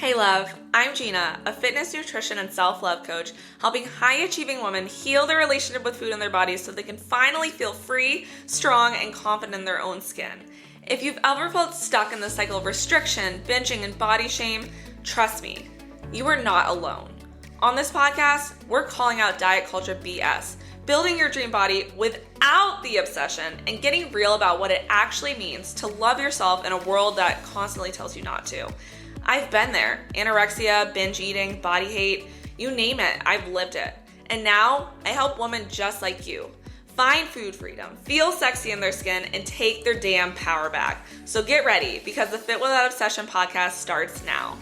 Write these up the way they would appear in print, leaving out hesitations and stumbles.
Hey love, I'm Gina, a fitness, nutrition, and self-love coach, helping high-achieving women heal their relationship with food and their bodies so they can finally feel free, strong, and confident in their own skin. If you've ever felt stuck in the cycle of restriction, binging, and body shame, trust me, you are not alone. On this podcast, we're calling out diet culture BS, building your dream body without the obsession, and getting real about what it actually means to love yourself in a world that constantly tells you not to. I've been there. Anorexia, binge eating, body hate, you name it, I've lived it. And now I help women just like you find food freedom, feel sexy in their skin, and take their damn power back. So get ready, because the Fit Without Obsession podcast starts now.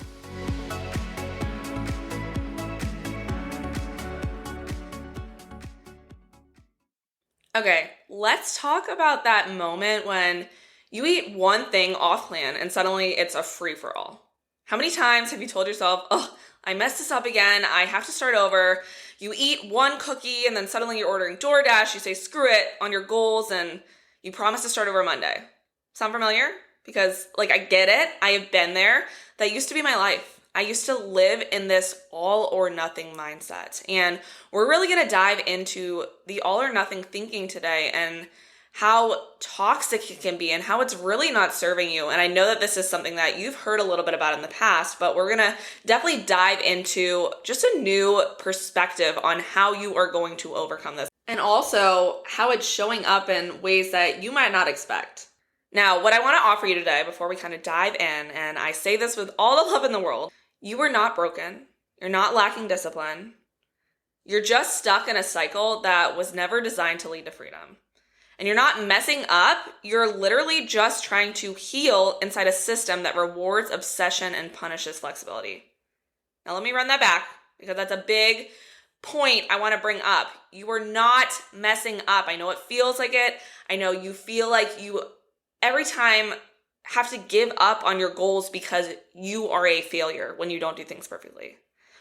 Okay, let's talk about that moment when you eat one thing off plan and suddenly it's a free-for-all. How many times have you told yourself, oh, I messed this up again, I have to start over. You eat one cookie and then suddenly you're ordering DoorDash, you say screw it on your goals and you promise to start over Monday. Sound familiar? Because I get it, I have been there. That used to be my life. I used to live in this all or nothing mindset. And we're really gonna dive into the all or nothing thinking today and how toxic it can be and how it's really not serving you. And I know that this is something that you've heard a little bit about in the past, but we're gonna definitely dive into just a new perspective on how you are going to overcome this and also how it's showing up in ways that you might not expect. Now, what I wanna offer you today before we kind of dive in, and I say this with all the love in the world, you are not broken. You're not lacking discipline. You're just stuck in a cycle that was never designed to lead to freedom. And you're not messing up, you're literally just trying to heal inside a system that rewards obsession and punishes flexibility. Now let me run that back, because that's a big point I want to bring up. You are not messing up. I know it feels like it. I know you feel like you every time have to give up on your goals because you are a failure when you don't do things perfectly.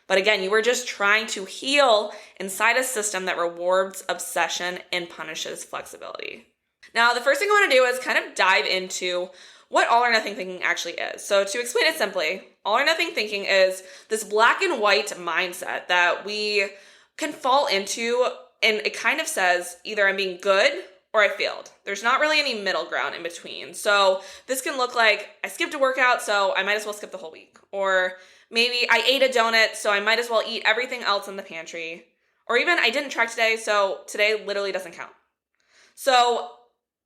But again, you are just trying to heal inside a system that rewards obsession and punishes flexibility. Now, the first thing I want to do is kind of dive into what all or nothing thinking actually is. So to explain it simply, all or nothing thinking is this black and white mindset that we can fall into, and it kind of says either I'm being good or I failed. There's not really any middle ground in between. So this can look like I skipped a workout, so I might as well skip the whole week. Or maybe I ate a donut, so I might as well eat everything else in the pantry. Or even I didn't track today, so today literally doesn't count. So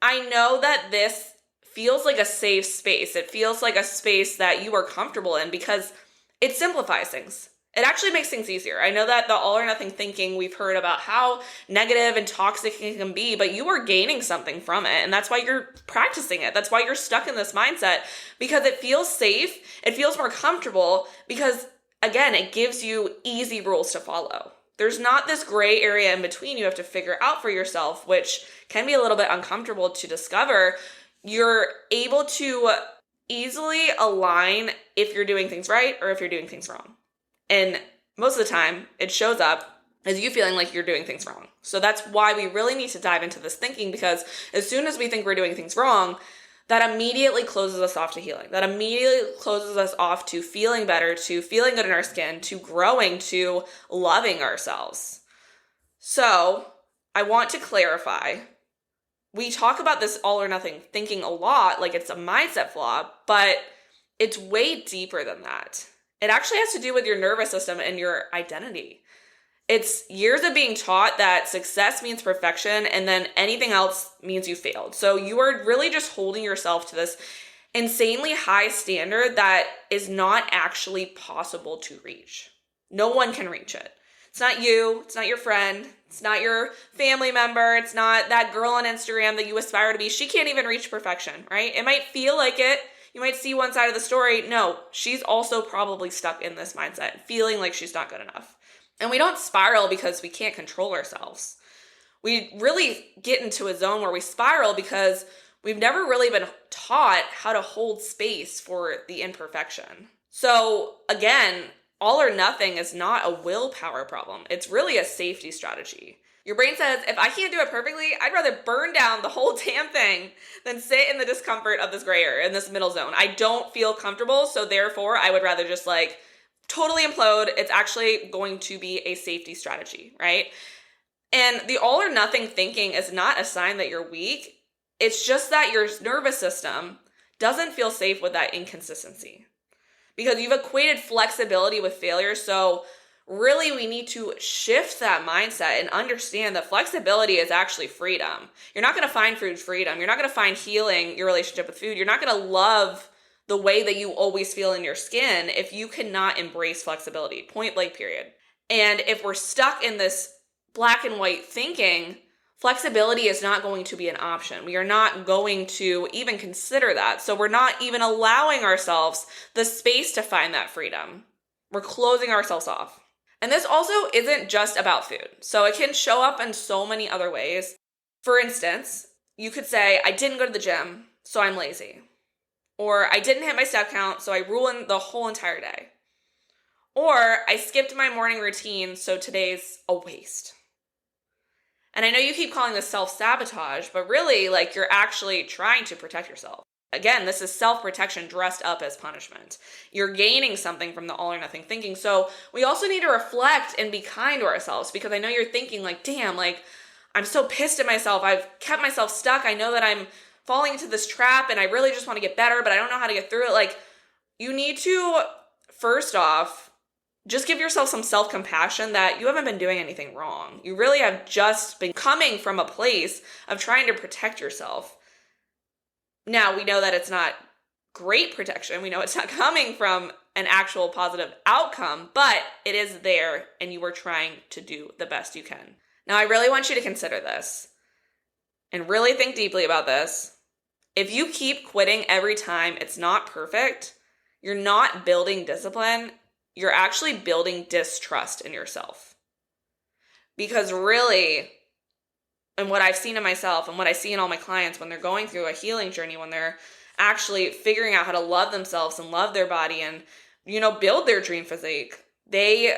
I know that this feels like a safe space. It feels like a space that you are comfortable in because it simplifies things. It actually makes things easier. I know that the all or nothing thinking, we've heard about how negative and toxic it can be, but you are gaining something from it. And that's why you're practicing it. That's why you're stuck in this mindset, because it feels safe. It feels more comfortable because, again, it gives you easy rules to follow. There's not this gray area in between you have to figure out for yourself, which can be a little bit uncomfortable to discover. You're able to easily align if you're doing things right or if you're doing things wrong. And most of the time, it shows up as you feeling like you're doing things wrong. So that's why we really need to dive into this thinking, because as soon as we think we're doing things wrong, that immediately closes us off to healing. That immediately closes us off to feeling better, to feeling good in our skin, to growing, to loving ourselves. So I want to clarify. We talk about this all or nothing thinking a lot, like it's a mindset flaw, but it's way deeper than that. It actually has to do with your nervous system and your identity. It's years of being taught that success means perfection and then anything else means you failed. So you are really just holding yourself to this insanely high standard that is not actually possible to reach. No one can reach it. It's not you. It's not your friend. It's not your family member. It's not that girl on Instagram that you aspire to be. She can't even reach perfection, right? It might feel like it. You might see one side of the story. No, she's also probably stuck in this mindset, feeling like she's not good enough. And we don't spiral because we can't control ourselves. We really get into a zone where we spiral because we've never really been taught how to hold space for the imperfection. So again, all or nothing is not a willpower problem. It's really a safety strategy. Your brain says, if I can't do it perfectly, I'd rather burn down the whole damn thing than sit in the discomfort of this gray area, in this middle zone. I don't feel comfortable, so therefore I would rather just totally implode, it's actually going to be a safety strategy, right? And the all or nothing thinking is not a sign that you're weak. It's just that your nervous system doesn't feel safe with that inconsistency because you've equated flexibility with failure. So really we need to shift that mindset and understand that flexibility is actually freedom. You're not going to find food freedom. You're not going to find healing your relationship with food. You're not going to love the way that you always feel in your skin if you cannot embrace flexibility, point blank period. And if we're stuck in this black and white thinking, flexibility is not going to be an option. We are not going to even consider that. So we're not even allowing ourselves the space to find that freedom. We're closing ourselves off. And this also isn't just about food. So it can show up in so many other ways. For instance, you could say, I didn't go to the gym, so I'm lazy. Or I didn't hit my step count, so I ruined the whole entire day. Or I skipped my morning routine, so today's a waste. And I know you keep calling this self-sabotage, but really, like, you're actually trying to protect yourself. Again, this is self-protection dressed up as punishment. You're gaining something from the all or nothing thinking. So we also need to reflect and be kind to ourselves, because I know you're thinking like, damn, like, I'm so pissed at myself. I've kept myself stuck. I know that I'm falling into this trap and I really just want to get better, but I don't know how to get through it. Like, you need to, first off, just give yourself some self-compassion that you haven't been doing anything wrong. You really have just been coming from a place of trying to protect yourself. Now, we know that it's not great protection. We know it's not coming from an actual positive outcome, but it is there and you are trying to do the best you can. Now, I really want you to consider this and really think deeply about this. If you keep quitting every time it's not perfect, you're not building discipline. You're actually building distrust in yourself. Because really, and what I've seen in myself and what I see in all my clients when they're going through a healing journey, when they're actually figuring out how to love themselves and love their body and, build their dream physique, they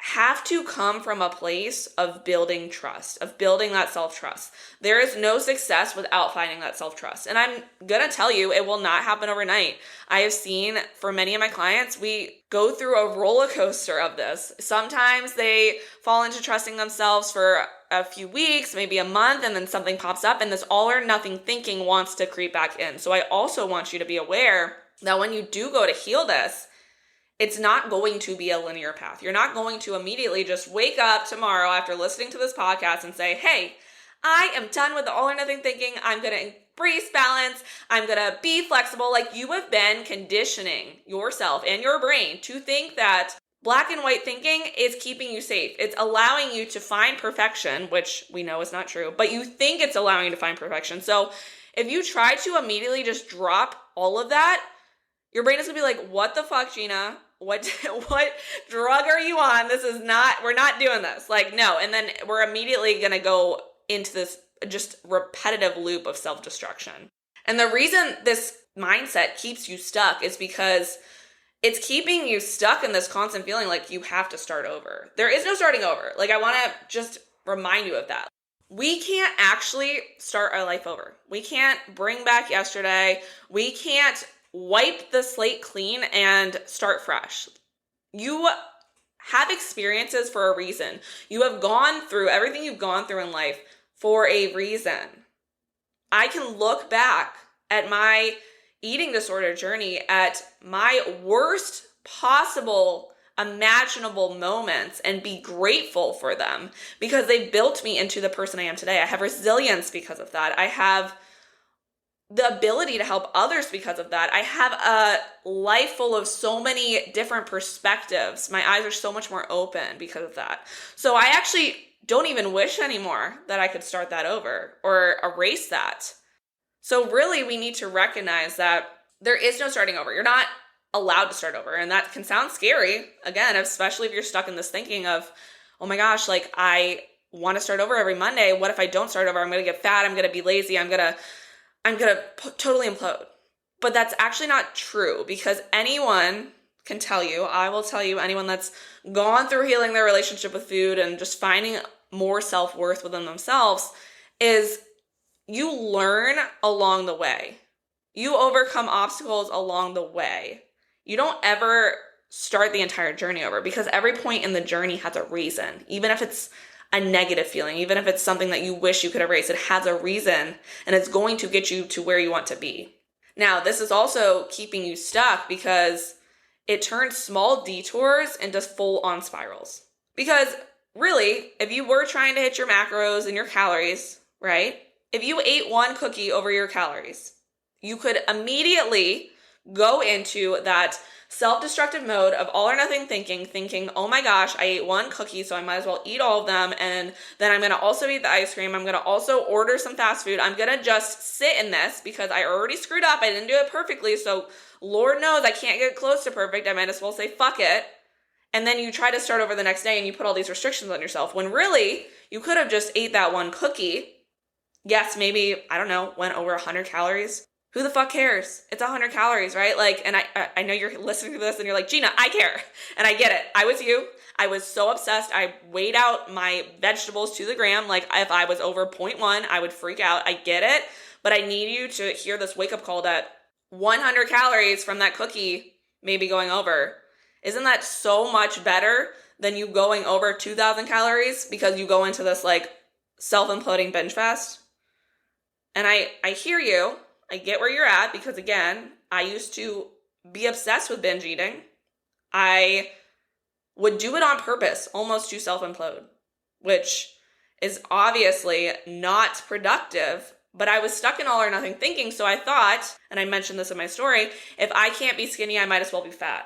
have to come from a place of building trust, of building that self-trust. There is no success without finding that self-trust. And I'm going to tell you, it will not happen overnight. I have seen for many of my clients, we go through a roller coaster of this. Sometimes they fall into trusting themselves for a few weeks, maybe a month, and then something pops up and this all or nothing thinking wants to creep back in. So I also want you to be aware that when you do go to heal this, it's not going to be a linear path. You're not going to immediately just wake up tomorrow after listening to this podcast and say, hey, I am done with the all or nothing thinking. I'm going to embrace balance. I'm going to be flexible. Like, you have been conditioning yourself and your brain to think that black and white thinking is keeping you safe. It's allowing you to find perfection, which we know is not true, but you think it's allowing you to find perfection. So if you try to immediately just drop all of that, your brain is going to be like, what the fuck, Gina? What drug are you on? We're not doing this. Like, no. And then we're immediately going to go into this just repetitive loop of self-destruction. And the reason this mindset keeps you stuck is because it's keeping you stuck in this constant feeling like you have to start over. There is no starting over. Like, I want to just remind you of that. We can't actually start our life over. We can't bring back yesterday. We can't wipe the slate clean and start fresh. You have experiences for a reason. You have gone through everything you've gone through in life for a reason. I can look back at my eating disorder journey at my worst possible imaginable moments and be grateful for them because they built me into the person I am today. I have resilience because of that. I have the ability to help others because of that. I have a life full of so many different perspectives. My eyes are so much more open because of that. So I actually don't even wish anymore that I could start that over or erase that. So really, we need to recognize that there is no starting over. You're not allowed to start over. And that can sound scary, again, especially if you're stuck in this thinking of, oh my gosh, like, I want to start over every Monday. What if I don't start over? I'm going to get fat. I'm going to be lazy. I'm going to totally implode. But that's actually not true, because anyone can tell you, I will tell you, anyone that's gone through healing their relationship with food and just finding more self-worth within themselves, is you learn along the way. You overcome obstacles along the way. You don't ever start the entire journey over, because every point in the journey has a reason. Even if it's a negative feeling, even if it's something that you wish you could erase, it has a reason, and it's going to get you to where you want to be. Now, this is also keeping you stuck because it turns small detours into full-on spirals. Because really, if you were trying to hit your macros and your calories, right? If you ate one cookie over your calories, you could immediately go into that self-destructive mode of all or nothing thinking, oh my gosh, I ate one cookie, so I might as well eat all of them. And then I'm going to also eat the ice cream. I'm going to also order some fast food. I'm going to just sit in this because I already screwed up. I didn't do it perfectly. So Lord knows I can't get close to perfect. I might as well say, fuck it. And then you try to start over the next day and you put all these restrictions on yourself when really you could have just ate that one cookie. Yes, maybe, I don't know, went over 100 calories. Who the fuck cares? It's 100 calories, right? Like, and I know you're listening to this and you're like, Gina, I care. And I get it. I was you. I was so obsessed. I weighed out my vegetables to the gram. Like if I was over 0.1, I would freak out. I get it. But I need you to hear this wake up call that 100 calories from that cookie may be going over. Isn't that so much better than you going over 2,000 calories because you go into this like self-imploding binge fast? And I hear you. I get where you're at because, again, I used to be obsessed with binge eating. I would do it on purpose, almost to self-implode, which is obviously not productive, but I was stuck in all or nothing thinking, so I thought, and I mentioned this in my story, if I can't be skinny, I might as well be fat.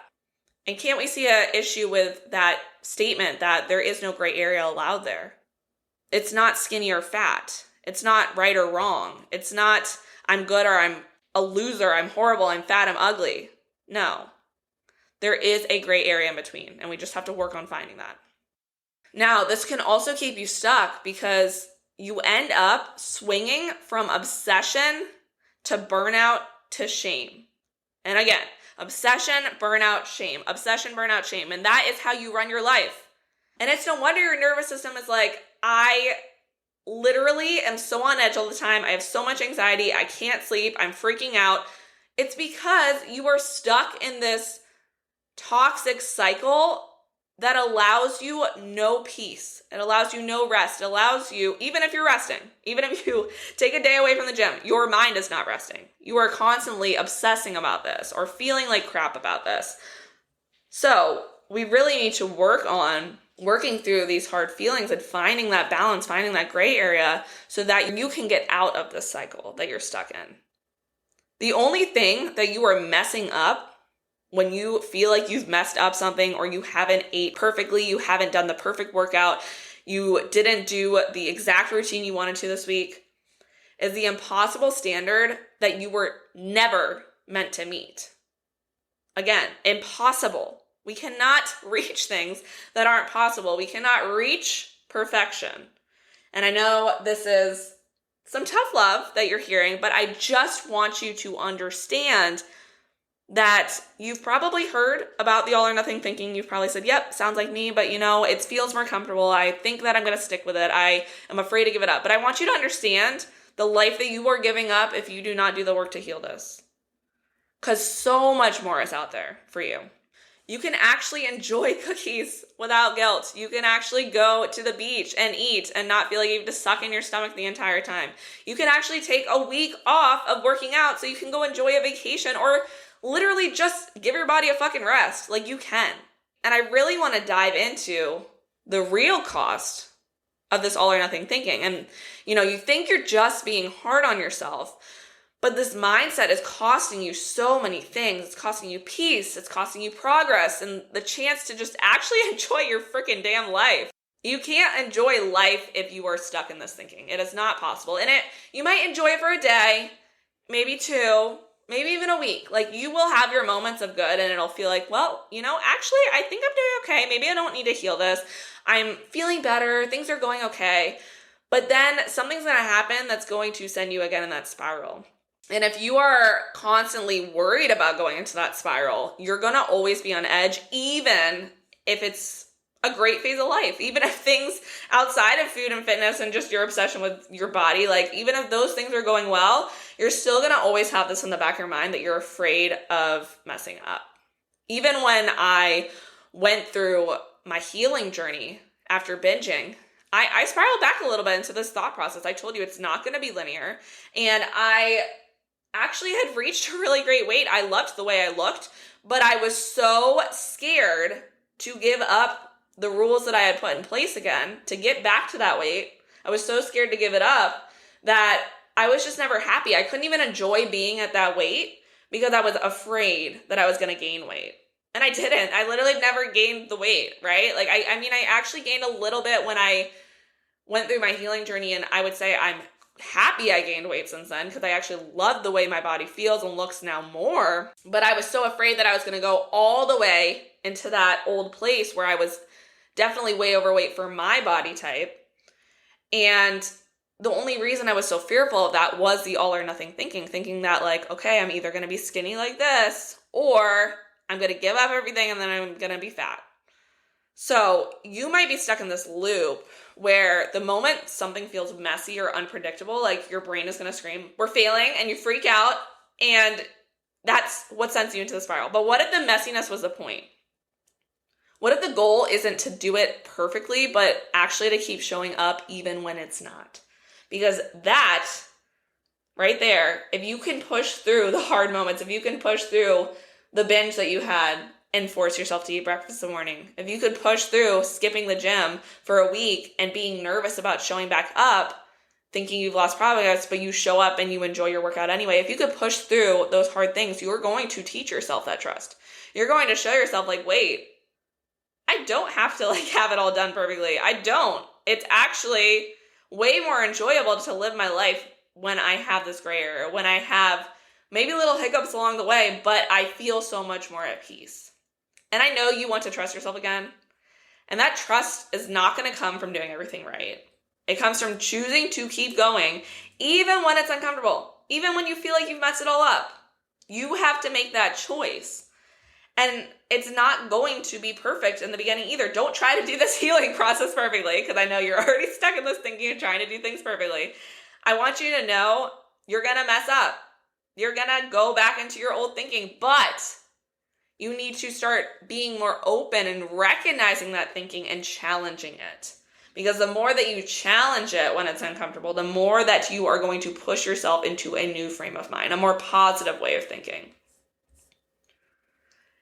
And can't we see an issue with that statement that there is no gray area allowed there? It's not skinny or fat. It's not right or wrong. It's not I'm good or I'm a loser, I'm horrible, I'm fat, I'm ugly. No. There is a gray area in between, and we just have to work on finding that. Now, this can also keep you stuck because you end up swinging from obsession to burnout to shame. And again, obsession, burnout, shame. Obsession, burnout, shame. And that is how you run your life. And it's no wonder your nervous system is like, I literally am so on edge all the time. I have so much anxiety. I can't sleep. I'm freaking out. It's because you are stuck in this toxic cycle that allows you no peace. It allows you no rest. It allows you, even if you're resting, even if you take a day away from the gym, your mind is not resting. You are constantly obsessing about this or feeling like crap about this. So we really need to work on working through these hard feelings and finding that balance, finding that gray area so that you can get out of this cycle that you're stuck in. The only thing that you are messing up when you feel like you've messed up something or you haven't ate perfectly, you haven't done the perfect workout, you didn't do the exact routine you wanted to this week, is the impossible standard that you were never meant to meet. Again, impossible. We cannot reach things that aren't possible. We cannot reach perfection. And I know this is some tough love that you're hearing, but I just want you to understand that you've probably heard about the all or nothing thinking. You've probably said, yep, sounds like me, but it feels more comfortable. I think that I'm going to stick with it. I am afraid to give it up. But I want you to understand the life that you are giving up if you do not do the work to heal this. Because so much more is out there for you. You can actually enjoy cookies without guilt. You can actually go to the beach and eat and not feel like you have to suck in your stomach the entire time. You can actually take a week off of working out so you can go enjoy a vacation or literally just give your body a fucking rest. Like you can. And I really want to dive into the real cost of this all or nothing thinking. And, you think you're just being hard on yourself, but this mindset is costing you so many things. It's costing you peace. It's costing you progress and the chance to just actually enjoy your freaking damn life. You can't enjoy life if you are stuck in this thinking. It is not possible. And you might enjoy it for a day, maybe two, maybe even a week. Like you will have your moments of good and it'll feel like, well, actually I think I'm doing okay. Maybe I don't need to heal this. I'm feeling better. Things are going okay. But then something's going to happen that's going to send you again in that spiral. And if you are constantly worried about going into that spiral, you're going to always be on edge, even if it's a great phase of life. Even if things outside of food and fitness and just your obsession with your body, like even if those things are going well, you're still going to always have this in the back of your mind that you're afraid of messing up. Even when I went through my healing journey after binging, I spiraled back a little bit into this thought process. I told you it's not going to be linear. And I actually had reached a really great weight. I loved the way I looked, but I was so scared to give up the rules that I had put in place again to get back to that weight. I was so scared to give it up that I was just never happy. I couldn't even enjoy being at that weight because I was afraid that I was going to gain weight. And I didn't. I literally never gained the weight, right? Like, I actually gained a little bit when I went through my healing journey, and I would say I'm happy I gained weight since then because I actually love the way my body feels and looks now more. But I was so afraid that I was going to go all the way into that old place where I was definitely way overweight for my body type. And the only reason I was so fearful of that was the all or nothing thinking that like, okay, I'm either going to be skinny like this or I'm going to give up everything and then I'm going to be fat. So you might be stuck in this loop where the moment something feels messy or unpredictable, like your brain is going to scream, we're failing, and you freak out, and that's what sends you into the spiral. But what if the messiness was the point? What if the goal isn't to do it perfectly, but actually to keep showing up even when it's not? Because that right there, if you can push through the hard moments, if you can push through the binge that you had and force yourself to eat breakfast in the morning, if you could push through skipping the gym for a week and being nervous about showing back up, thinking you've lost progress, but you show up and you enjoy your workout anyway, if you could push through those hard things, you're going to teach yourself that trust. You're going to show yourself like, wait, I don't have to like have it all done perfectly. I don't. It's actually way more enjoyable to live my life when I have this gray area, when I have maybe little hiccups along the way, but I feel so much more at peace. And I know you want to trust yourself again. And that trust is not going to come from doing everything right. It comes from choosing to keep going, even when it's uncomfortable, even when you feel like you've messed it all up. You have to make that choice. And it's not going to be perfect in the beginning either. Don't try to do this healing process perfectly, because I know you're already stuck in this thinking and trying to do things perfectly. I want you to know you're going to mess up. You're going to go back into your old thinking, but you need to start being more open and recognizing that thinking and challenging it. Because the more that you challenge it when it's uncomfortable, the more that you are going to push yourself into a new frame of mind, a more positive way of thinking.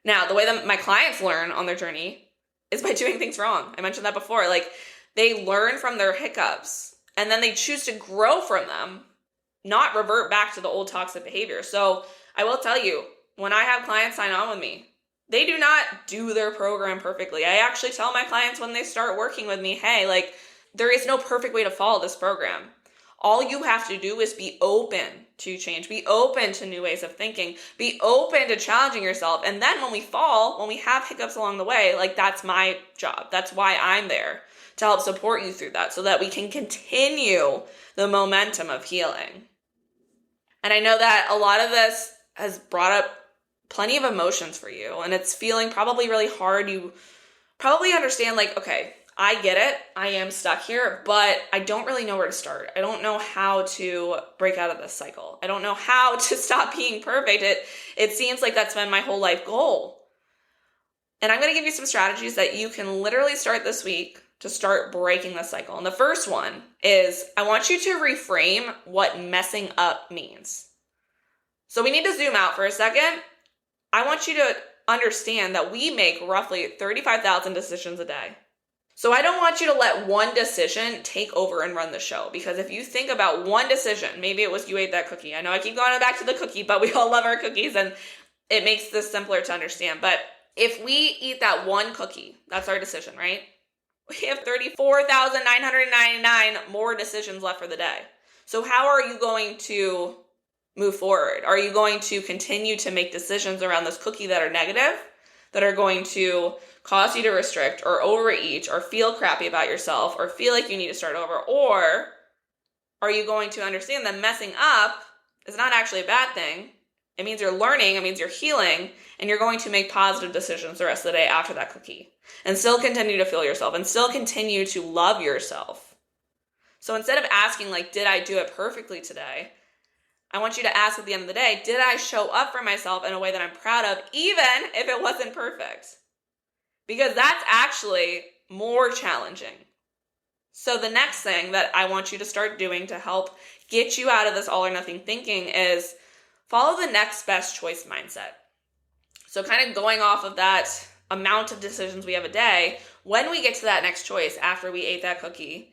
Now, the way that my clients learn on their journey is by doing things wrong. I mentioned that before. Like, they learn from their hiccups and then they choose to grow from them, not revert back to the old toxic behavior. So I will tell you, when I have clients sign on with me, they do not do their program perfectly. I actually tell my clients when they start working with me, hey, like, there is no perfect way to follow this program. All you have to do is be open to change, be open to new ways of thinking, be open to challenging yourself. And then when we fall, when we have hiccups along the way, like, that's my job. That's why I'm there, to help support you through that so that we can continue the momentum of healing. And I know that a lot of this has brought up plenty of emotions for you, and it's feeling probably really hard. You probably understand, like, okay, I get it. I am stuck here, but I don't really know where to start. I don't know how to break out of this cycle. I don't know how to stop being perfect. It seems like that's been my whole life goal. And I'm going to give you some strategies that you can literally start this week to start breaking the cycle. And the first one is, I want you to reframe what messing up means. So we need to zoom out for a second. I want you to understand that we make roughly 35,000 decisions a day. So I don't want you to let one decision take over and run the show, because if you think about one decision, maybe it was you ate that cookie. I know I keep going back to the cookie, but we all love our cookies and it makes this simpler to understand. But if we eat that one cookie, that's our decision, right? We have 34,999 more decisions left for the day. So how are you going to move forward? Are you going to continue to make decisions around this cookie that are negative, that are going to cause you to restrict or overeat or feel crappy about yourself or feel like you need to start over? Or are you going to understand that messing up is not actually a bad thing? It means you're learning, it means you're healing, and you're going to make positive decisions the rest of the day after that cookie and still continue to feel yourself and still continue to love yourself. So instead of asking, like, did I do it perfectly today? I want you to ask at the end of the day, did I show up for myself in a way that I'm proud of, even if it wasn't perfect? Because that's actually more challenging. So the next thing that I want you to start doing to help get you out of this all or nothing thinking is follow the next best choice mindset. So kind of going off of that amount of decisions we have a day, when we get to that next choice after we ate that cookie,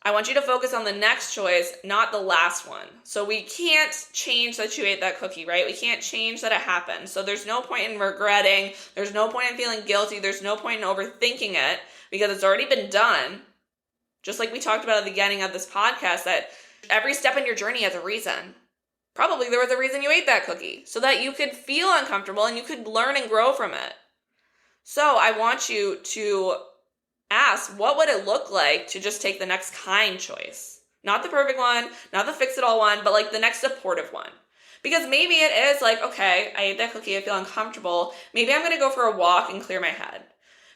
I want you to focus on the next choice, not the last one. So we can't change that you ate that cookie, right? We can't change that it happened. So there's no point in regretting. There's no point in feeling guilty. There's no point in overthinking it because it's already been done. Just like we talked about at the beginning of this podcast, that every step in your journey has a reason. Probably there was a reason you ate that cookie, so that you could feel uncomfortable and you could learn and grow from it. So I want you to ask, what would it look like to just take the next kind choice? Not the perfect one, not the fix-it-all one, but like the next supportive one. Because maybe it is like, okay, I ate that cookie, I feel uncomfortable. Maybe I'm going to go for a walk and clear my head.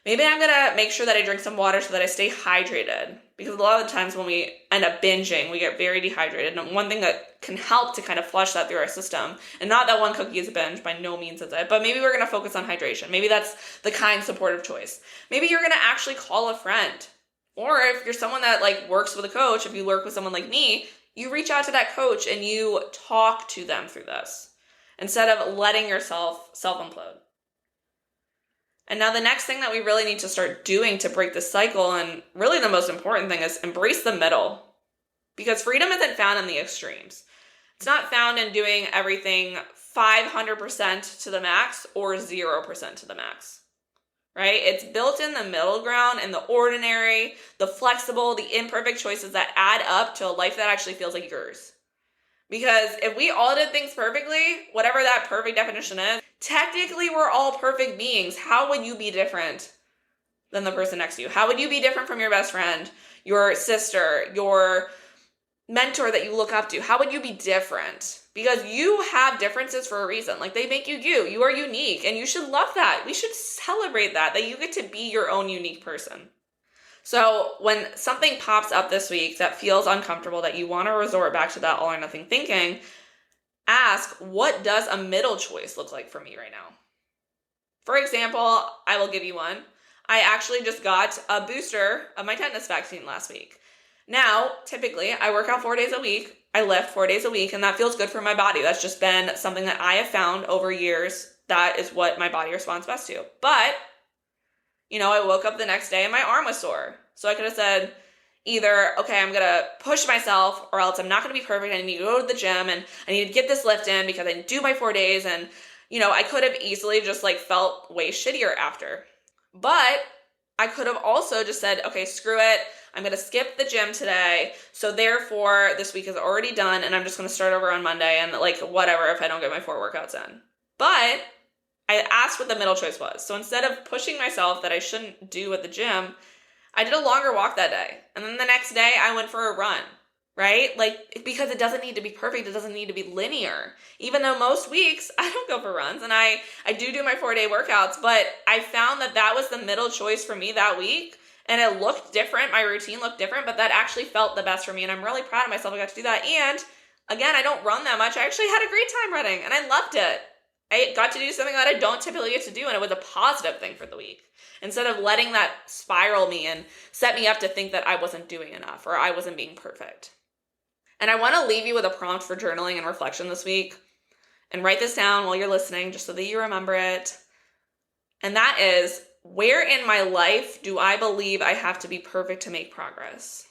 Maybe I'm going to make sure that I drink some water so that I stay hydrated. Because a lot of the times when we end up binging, we get very dehydrated. And one thing that can help to kind of flush that through our system, and not that one cookie is a binge, by no means is it, but maybe we're going to focus on hydration. Maybe that's the kind supportive choice. Maybe you're going to actually call a friend. Or if you're someone that like works with a coach, if you work with someone like me, you reach out to that coach and you talk to them through this instead of letting yourself self-implode. And now the next thing that we really need to start doing to break this cycle, and really the most important thing, is embrace the middle. Because freedom isn't found in the extremes. It's not found in doing everything 500% to the max or 0% to the max. Right? It's built in the middle ground, in the ordinary, the flexible, the imperfect choices that add up to a life that actually feels like yours. Because if we all did things perfectly, whatever that perfect definition is, technically we're all perfect beings. How would you be different than the person next to you? How would you be different from your best friend, your sister, your mentor that you look up to? How would you be different? Because you have differences for a reason. Like, they make you you. You are unique, and you should love that. We should celebrate that you get to be your own unique person. So when something pops up this week that feels uncomfortable, that you want to resort back to that all or nothing thinking, ask, what does a middle choice look like for me right now? For example, I will give you one. I actually just got a booster of my tetanus vaccine last week. Now, typically, I work out 4 days a week. I lift 4 days a week, and that feels good for my body. That's just been something that I have found over years. That is what my body responds best to. But I woke up the next day and my arm was sore. So I could have said either, okay, I'm going to push myself, or else I'm not going to be perfect. I need to go to the gym and I need to get this lift in because I didn't do my 4 days. And, I could have easily just felt way shittier after. But I could have also just said, okay, screw it. I'm going to skip the gym today. So therefore, this week is already done and I'm just going to start over on Monday and whatever if I don't get my 4 workouts in. But I asked what the middle choice was. So instead of pushing myself that I shouldn't do at the gym, I did a longer walk that day. And then the next day I went for a run, right? Because it doesn't need to be perfect. It doesn't need to be linear. Even though most weeks I don't go for runs and I do my 4-day workouts, but I found that was the middle choice for me that week. And it looked different. My routine looked different, but that actually felt the best for me. And I'm really proud of myself. I got to do that. And again, I don't run that much. I actually had a great time running and I loved it. I got to do something that I don't typically get to do, and it was a positive thing for the week. Instead of letting that spiral me and set me up to think that I wasn't doing enough or I wasn't being perfect. And I want to leave you with a prompt for journaling and reflection this week. And write this down while you're listening just so that you remember it. And that is, where in my life do I believe I have to be perfect to make progress?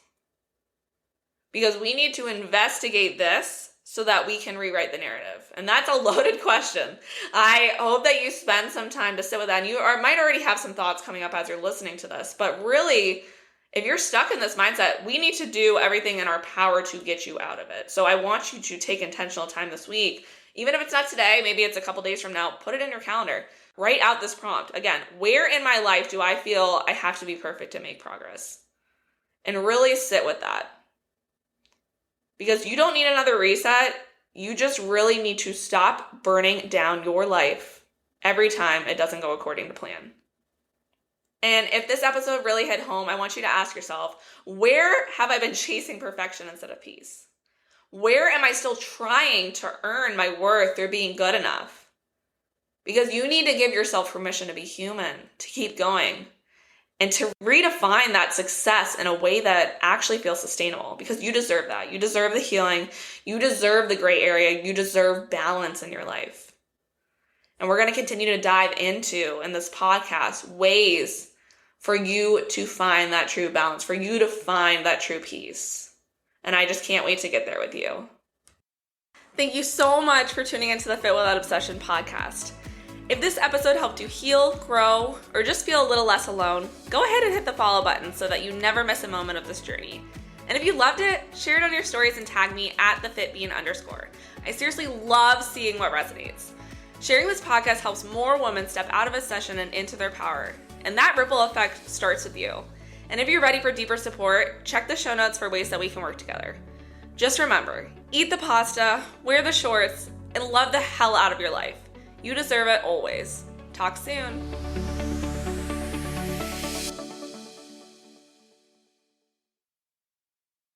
Because we need to investigate this so that we can rewrite the narrative. And that's a loaded question. I hope that you spend some time to sit with that. And you might already have some thoughts coming up as you're listening to this. But really, if you're stuck in this mindset, we need to do everything in our power to get you out of it. So I want you to take intentional time this week. Even if it's not today, maybe it's a couple days from now, put it in your calendar. Write out this prompt. Again, where in my life do I feel I have to be perfect to make progress? And really sit with that. Because you don't need another reset. You just really need to stop burning down your life every time it doesn't go according to plan. And if this episode really hit home, I want you to ask yourself, where have I been chasing perfection instead of peace? Where am I still trying to earn my worth through being good enough? Because you need to give yourself permission to be human, to keep going, and to redefine that success in a way that actually feels sustainable, because you deserve that. You deserve the healing. You deserve the gray area. You deserve balance in your life. And we're going to continue to dive into, in this podcast, ways for you to find that true balance, for you to find that true peace. And I just can't wait to get there with you. Thank you so much for tuning into the Fit Without Obsession podcast. If this episode helped you heal, grow, or just feel a little less alone, go ahead and hit the follow button so that you never miss a moment of this journey. And if you loved it, share it on your stories and tag me at @thefitbean_. I seriously love seeing what resonates. Sharing this podcast helps more women step out of a session and into their power. And that ripple effect starts with you. And if you're ready for deeper support, check the show notes for ways that we can work together. Just remember, eat the pasta, wear the shorts, and love the hell out of your life. You deserve it always. Talk soon.